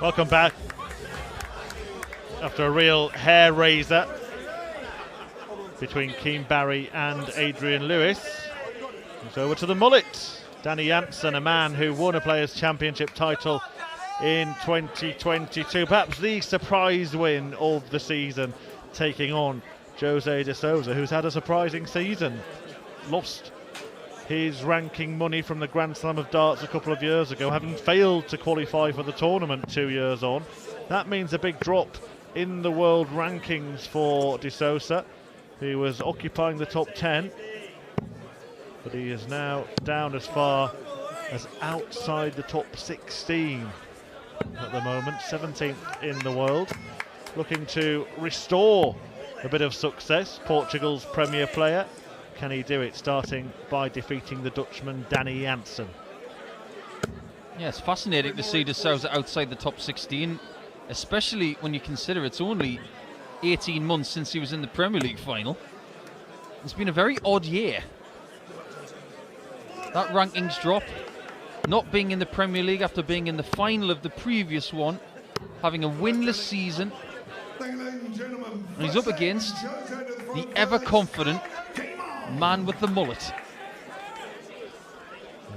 Welcome back. After a real hair raiser between Keane Barry and Adrian Lewis, it's over to the mullet. Danny Jansen, a man who won a Players' Championship title in 2022. Perhaps the surprise win of the season, taking on Jose de Sousa, who's had a surprising season. Lost his ranking money from the Grand Slam of Darts a couple of years ago, having failed to qualify for the tournament 2 years on. That means a big drop in the world rankings for de Sousa, who was occupying the top 10. But he is now down as far as outside the top 16 at the moment, 17th in the world. Looking to restore a bit of success, Portugal's premier player. Can he do it, starting by defeating the Dutchman Danny Jansen? Yeah, it's fascinating to see de Sousa outside the top 16, especially when you consider it's only 18 months since he was in the Premier League final. It's been a very odd year. That rankings drop, not being in the Premier League after being in the final of the previous one, having a winless season, and he's up against the ever-confident man with the mullet.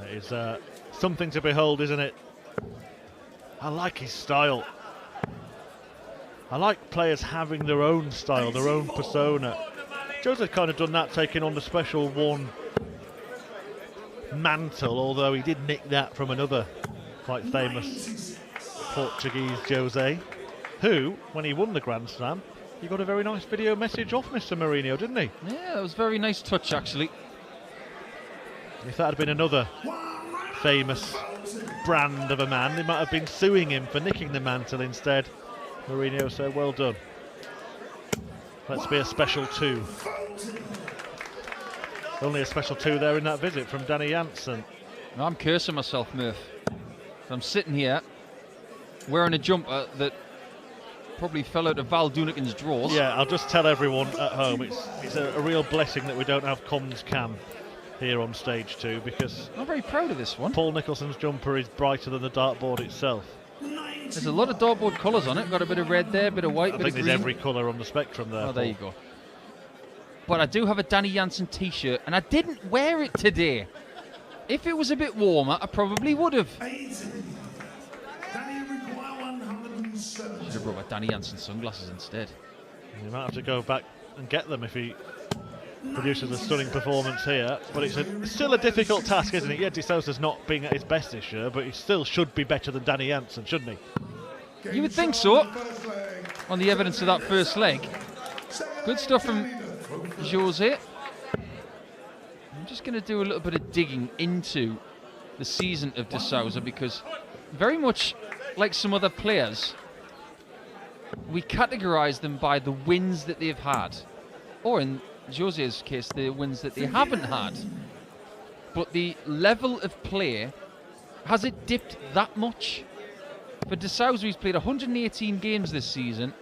That is something to behold, isn't it? I like his style. I like players having their own style, their own persona. Jose kind of done that, taking on the Special One mantle, although he did nick that from another quite famous Portuguese Jose, who, when he won the Grand Slam, he got a very nice video message off Mr. Mourinho, didn't he? Yeah, it was a very nice touch, actually. If that had been another famous brand of a man, they might have been suing him for nicking the mantle instead. Mourinho said, well done. Let's be a special two. Only a special two there in that visit from Danny Jansen. Now I'm cursing myself, Murph. I'm sitting here wearing a jumper that probably fell out of Val Dunican's drawers. Yeah, I'll just tell everyone at home, it's a real blessing that we don't have comms cam here on stage 2, because I'm very proud of this one. Paul Nicholson's jumper is brighter than the dartboard itself. There's a lot of dartboard colours on it. Got a bit of red there, a bit of white, I bit think of there's green. every colour on the spectrum there. Oh, there you go. But I do have a Danny Jansen t-shirt, and I didn't wear it today. If it was a bit warmer, I probably would have. Should have brought my Danny Jansen sunglasses instead. You might have to go back and get them if he produces a stunning performance here. But it's still a difficult task, isn't it? Yeah, de Sousa's not being at his best this year, but he still should be better than Danny Jansen, shouldn't he? You would think so, on the evidence of that first leg. Good stuff from Jose. I'm just going to do a little bit of digging into the season of de Sousa, because very much like some other players, we categorise them by the wins that they've had, or in Jose's case, the wins that they haven't had. But the level of play, has it dipped that much? For de Sousa, he's played 118 games this season,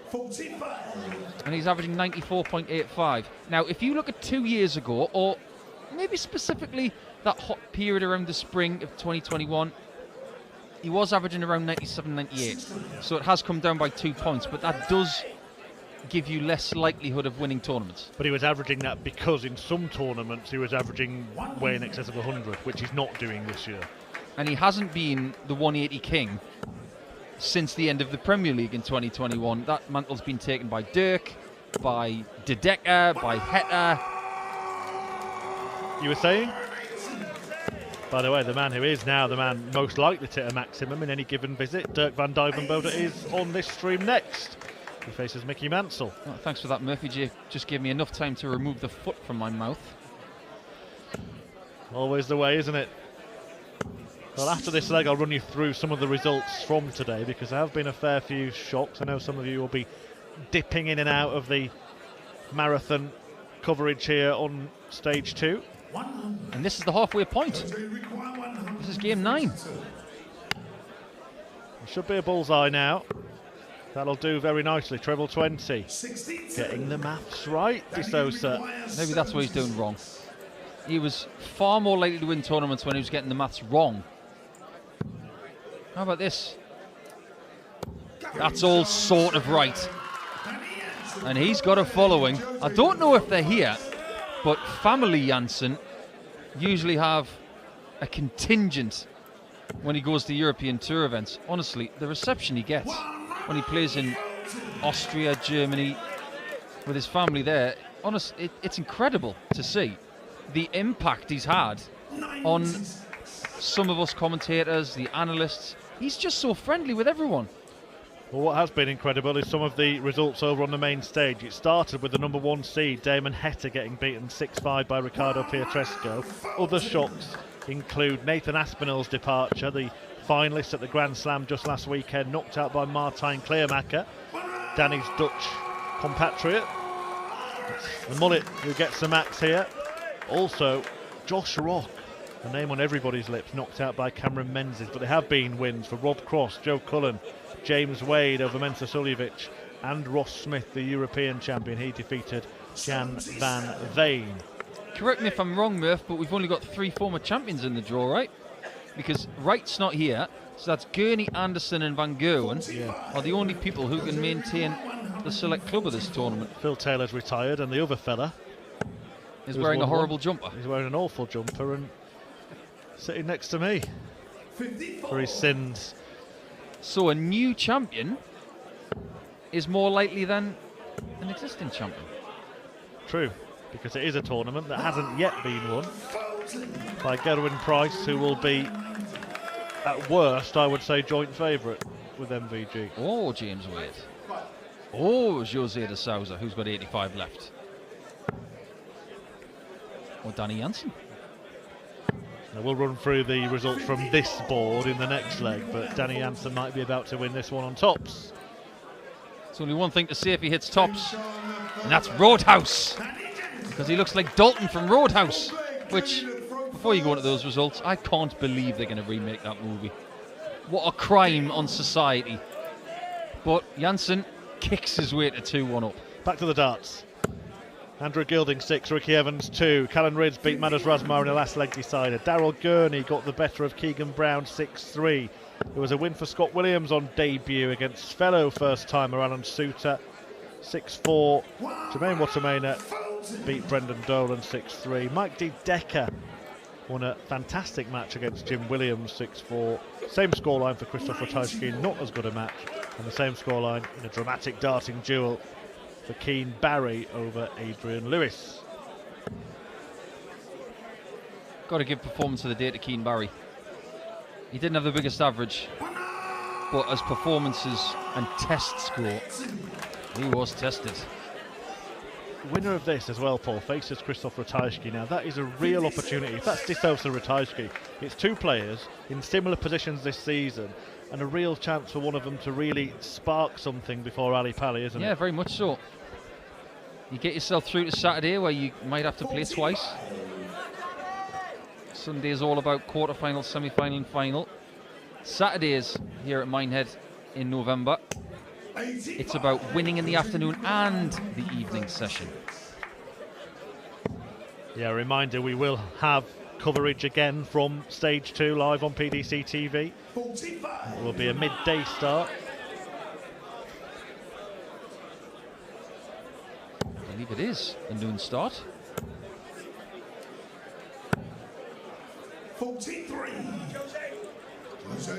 and he's averaging 94.85. Now, if you look at 2 years ago, or maybe specifically that hot period around the spring of 2021, he was averaging around 97, 98. So it has come down by 2 points, but that does give you less likelihood of winning tournaments. But he was averaging that because in some tournaments he was averaging way in excess of 100, which he's not doing this year. And he hasn't been the 180 king since the end of the Premier League in 2021. That mantle's been taken by Dirk, by De Decker, by Heta. You were saying? By the way, the man who is now the man most likely to hit a maximum in any given visit, Dirk van Dijvenbode, is on this stream next. He faces Mickey Mansell. Oh, thanks for that, Murphy. You just gave me enough time to remove the foot from my mouth. Always the way, isn't it? Well, after this leg, I'll run you through some of the results from today, because there have been a fair few shocks. I know some of you will be dipping in and out of the marathon coverage here on stage 2. And this is the halfway point. This is game 9. It should be a bullseye now. That'll do very nicely. Treble 20. Getting the maths right, de Sousa. Maybe that's what he's doing wrong. He was far more likely to win tournaments when he was getting the maths wrong. How about this? That's all sort of right. And he's got a following. I don't know if they're here, but family Jansen usually have a contingent when he goes to European Tour events. Honestly, the reception he gets when he plays in Austria, Germany, with his family there, honestly, it's incredible to see the impact he's had on some of us commentators, the analysts. He's just so friendly with everyone. Well, what has been incredible is some of the results over on the main stage. It started with the number 1 seed, Damon Heta, getting beaten 6-5 by Ricardo Pietrasco. Other shocks include Nathan Aspinall's departure, the finalist at the Grand Slam just last weekend, knocked out by Martijn Kleermaker, Danny's Dutch compatriot. It's the mullet who gets the max here. Also, Josh Rock, a name on everybody's lips, knocked out by Cameron Menzies, but there have been wins for Rob Cross, Joe Cullen, James Wade over Mensa Suljovic, and Ross Smith, the European champion. He defeated Jan van Veen. Correct me if I'm wrong, Murph, but we've only got 3 former champions in the draw, right? Because Wright's not here, so that's Gurney, Anderson and Van Gerwen are the only people who can maintain the select club of this tournament. Phil Taylor's retired, and the other fella is wearing a horrible jumper. He's wearing an awful jumper and sitting next to me for his sins. So a new champion is more likely than an existing champion. True, because it is a tournament that hasn't yet been won by Gerwyn Price, who will be, at worst, I would say, joint favourite with MVG. Oh, James Wade. Oh, Jose de Sousa, who's got 85 left. Or Danny Jansen. Now we'll run through the results from this board in the next leg, but Danny Jansen might be about to win this one on tops. There's only one thing to say if he hits tops, and that's Roadhouse. Because he looks like Dalton from Roadhouse, which, before you go into those results, I can't believe they're going to remake that movie. What a crime on society. But Jansen kicks his way to 2-1 up. Back to the darts. Andrew Gilding 6, Ricky Evans 2. Callan Ridds beat Manos Razmar in the last leg decider. Darryl Gurney got the better of Keegan Brown 6-3. There was a win for Scott Williams on debut against fellow first-timer Alan Sousa 6-4. Jermaine Watermainer beat Brendan Dolan 6-3. Mike D. Decker won a fantastic match against Jim Williams 6-4. Same scoreline for Christoph Ratajski, not as good a match. And the same scoreline in a dramatic darting duel for Keane Barry over Adrian Lewis. Got to give performance of the day to Keane Barry. He didn't have the biggest average, but as performances and test score, he was tested. Winner of this as well, Paul, faces Christoph Ratajski. Now that is a real opportunity. If that's de Sousa Ratajski, it's 2 players in similar positions this season, and a real chance for one of them to really spark something before Ali Pali, isn't it? Yeah, very much so. You get yourself through to Saturday where you might have to play twice. Sunday is all about quarter-final, semi-final and final. Saturdays here at Minehead in November, it's about winning in the afternoon and the evening session. Yeah, a reminder, we will have coverage again from Stage 2 live on PDC TV. It will be a midday start. I believe it is a noon start. 43. So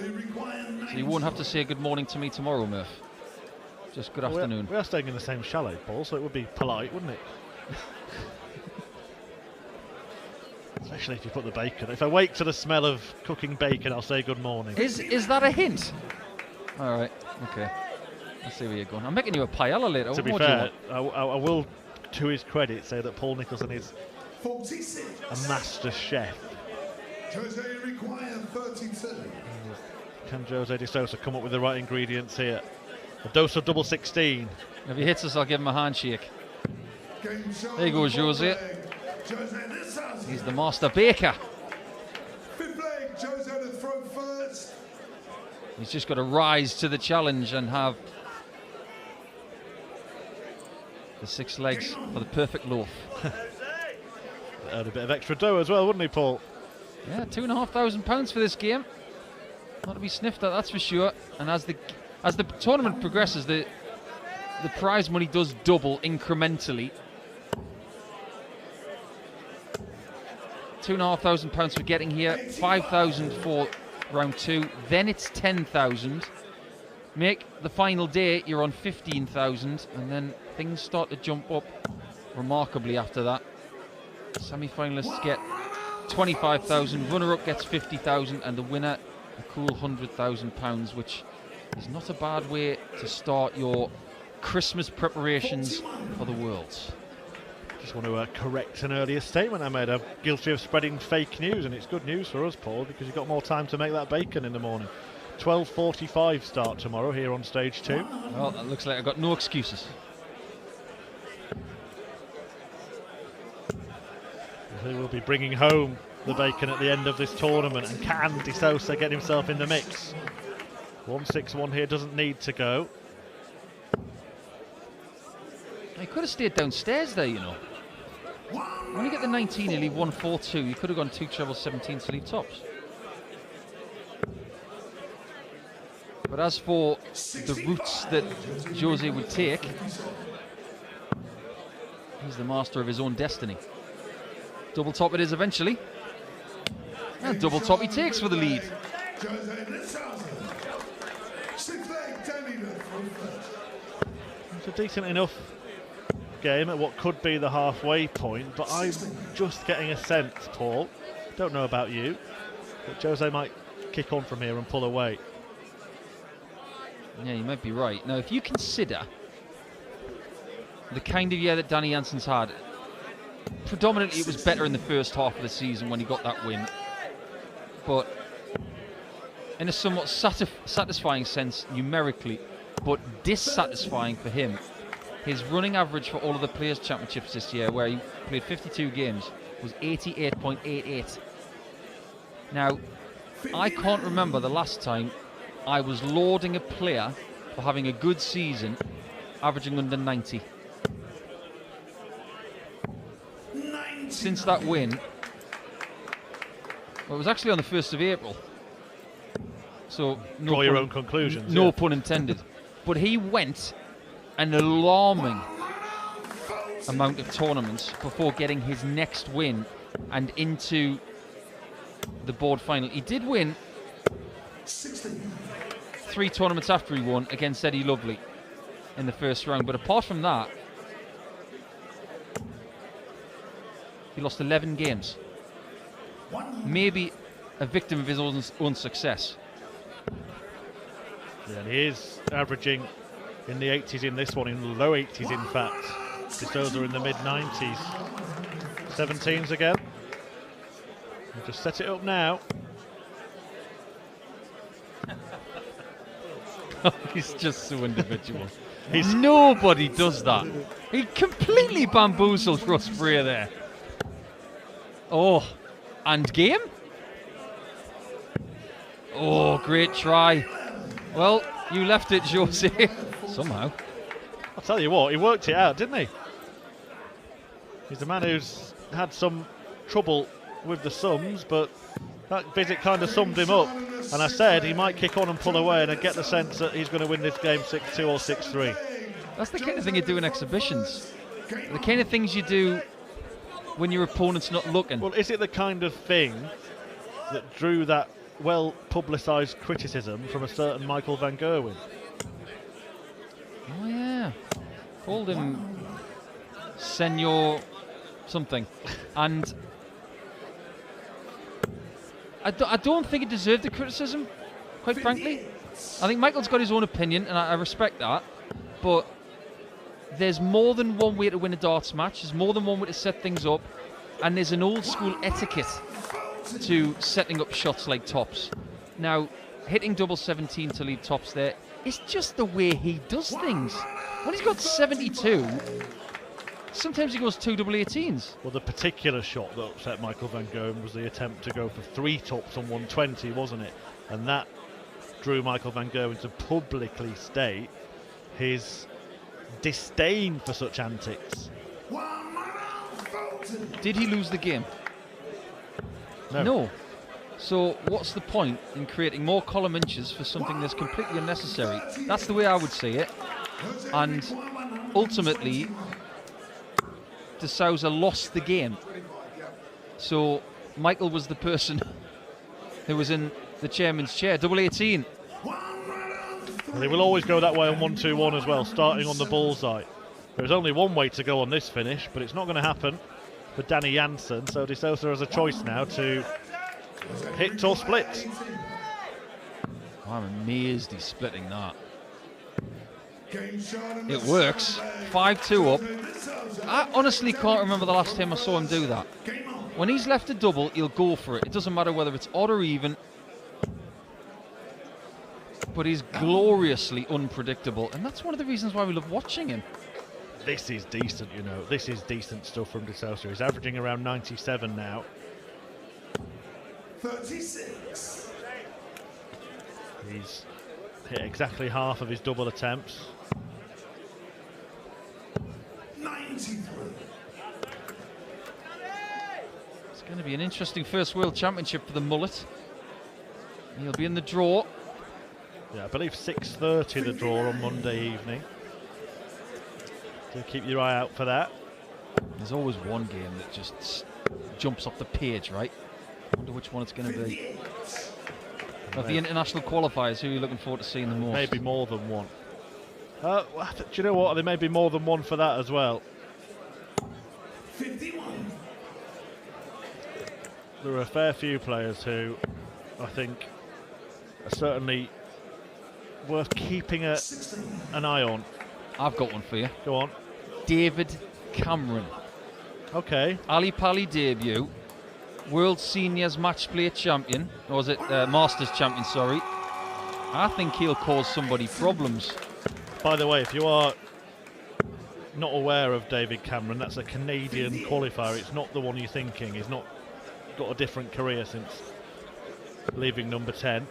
you won't have to say good morning to me tomorrow, Murph. Just good afternoon. We are staying in the same chalet, Paul, so it would be polite, wouldn't it? Especially if you put the bacon. If I wake to the smell of cooking bacon, I'll say good morning. Is that a hint? All right, okay. Let's see where you're going. I'm making you a paella later. To be fair, I will, to his credit, say that Paul Nicholson is a master chef. Jose require 32. Can Jose de Sousa come up with the right ingredients here? A dose of double 16. If he hits us, I'll give him a handshake. There you go, Jose. He's the master baker. Fifth leg, Jose to throw first. He's just got to rise to the challenge and have the 6 legs for the perfect loaf. Earned a bit of extra dough as well, wouldn't he, Paul? Yeah, £2,500 for this game. Not to be sniffed at, that's for sure. And as the As the tournament progresses, the prize money does double incrementally. £2,500 for getting here, 5,000 for round 2, then it's 10,000. Make the final day, you're on 15,000, and then things start to jump up remarkably after that. Semi-finalists get 25,000, runner-up gets 50,000, and the winner a cool £100,000, which is not a bad way to start your Christmas preparations for the Worlds. Just want to correct an earlier statement I made. I'm guilty of spreading fake news, and it's good news for us, Paul, because you've got more time to make that bacon in the morning. 12:45 start tomorrow here on stage 2. Well, that looks like I've got no excuses. Who will be bringing home the bacon at the end of this tournament, and can Sousa get himself in the mix? 161 here, doesn't need to go. He could have stayed downstairs there, you know. When you get the 19, you leave 142. You could have gone 2 trebles 17 to leave tops. But as for the routes that Jose would take, he's the master of his own destiny. Double top it is eventually. And double top he takes for the lead. It's a decent enough game at what could be the halfway point, but I'm just getting a sense, Paul, don't know about you, that Jose might kick on from here and pull away. Yeah, you might be right. Now, if you consider the kind of year that Danny Jansen's had, predominantly it was better in the first half of the season when he got that win, but in a somewhat satisfying sense numerically, but dissatisfying for him, his running average for all of the Players' Championships this year, where he played 52 games, was 88.88. Now, I can't remember the last time I was lauding a player for having a good season, averaging under 90. Since that win, well, it was actually on the 1st of April. So, draw your own conclusions. No pun intended. But he went an alarming amount of tournaments before getting his next win and into the board final. He did win 3 tournaments after he won against Eddie Lovely in the first round, but apart from that, he lost 11 games. Maybe a victim of his own success. Yeah, and he is averaging in the 80s in this one, in the low 80s in fact. Sousa in the mid-90s. 17s again. We'll just set it up now. He's just so individual. Nobody does that. He completely bamboozled Russ Freer there. Oh, and game? Oh, great try. Well, you left it, Jose. Somehow. I'll tell you what, he worked it out, didn't he? He's a man who's had some trouble with the sums, but that visit kind of summed him up. And I said he might kick on and pull away, and I get the sense that he's going to win this game 6-2 or 6-3. That's the kind of thing you do in exhibitions. The kind of things you do when your opponent's not looking. Well, is it the kind of thing that drew that well-publicised criticism from a certain Michael van Gerwen? Oh, yeah. Called him Senor something. And I don't think it deserved the criticism, quite frankly. I think Michael's got his own opinion, and I respect that. But there's more than one way to win a darts match. There's more than one way to set things up. And there's an old school etiquette to setting up shots like tops. Now, hitting double 17 to leave tops there, it's just the way he does things. When he's got 72, sometimes he goes 2 double 18s. Well, the particular shot that upset Michael van Gerwen was the attempt to go for 3 tops on 120, wasn't it? And that drew Michael van Gerwen to publicly state his disdain for such antics. Did he lose the game? No. So what's the point in creating more column inches for something that's completely unnecessary? That's the way I would see it. And ultimately, de Sousa lost the game. So Michael was the person who was in the chairman's chair. Double 18. Well, they will always go that way on 1-2-1 as well, starting on the bullseye. There's only one way to go on this finish, but it's not going to happen for Danny Jansen. So de Sousa has a choice now to hit or split. I'm amazed he's splitting that. It works. 5-2 up. I honestly can't remember the last time I saw him do that. When he's left a double, he'll go for it. It doesn't matter whether it's odd or even. But he's gloriously unpredictable, and that's one of the reasons why we love watching him. This is decent, you know. This is decent stuff from de Sousa. He's averaging around 97 now. 36. He's hit exactly half of his double attempts. 93. It's going to be an interesting first World Championship for the mullet. He'll be in the draw. Yeah, I believe 6:30 the draw on Monday evening. So keep your eye out for that. There's always one game that just jumps off the page, right? I wonder which one it's going to be. Of the international qualifiers, who are you looking forward to seeing the most? Maybe more than one. Do you know what? There may be more than one for that as well. 51. There are a fair few players who I think are certainly worth keeping an eye on. I've got one for you. Go on. David Cameron. Okay. Ali Pali debut. World Seniors Match Play champion. Or was it Masters champion, sorry. I think he'll cause somebody problems. By the way, if you are not aware of David Cameron, that's a Canadian qualifier. It's not the one you're thinking. He's not got a different career since leaving number 10.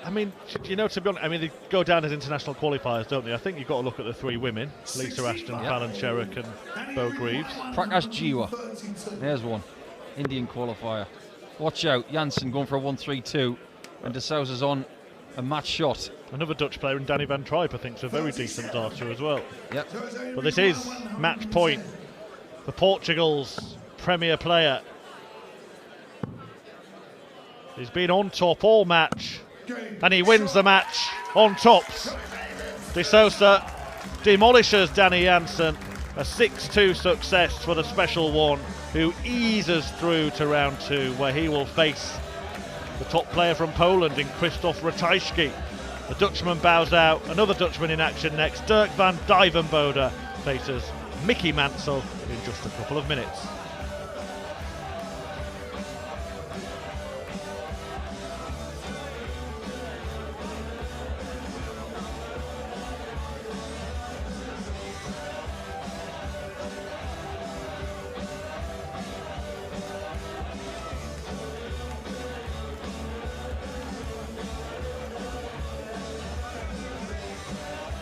I mean, you know, to be honest, I mean, they go down as international qualifiers, don't they? I think you've got to look at the three women, Lisa Ashton, Fallon Sherrick and Bo Greaves. Prakash Jiwa. There's one. Indian qualifier. Watch out, Jansen going for a 1-3-2, and de Sousa's on a match shot. Another Dutch player, and Danny van Trijp, I think, is a very decent darter as well. Yep. But this is match point for Portugal's premier player. He's been on top all match, and he wins the match on tops. De Sousa demolishes Danny Jansen. A 6-2 success for the special one, who eases through to round 2, where he will face the top player from Poland in Krzysztof Ratajski. The Dutchman bows out. Another Dutchman in action next. Dirk van Dijvenbode faces Mickey Mansell in just a couple of minutes.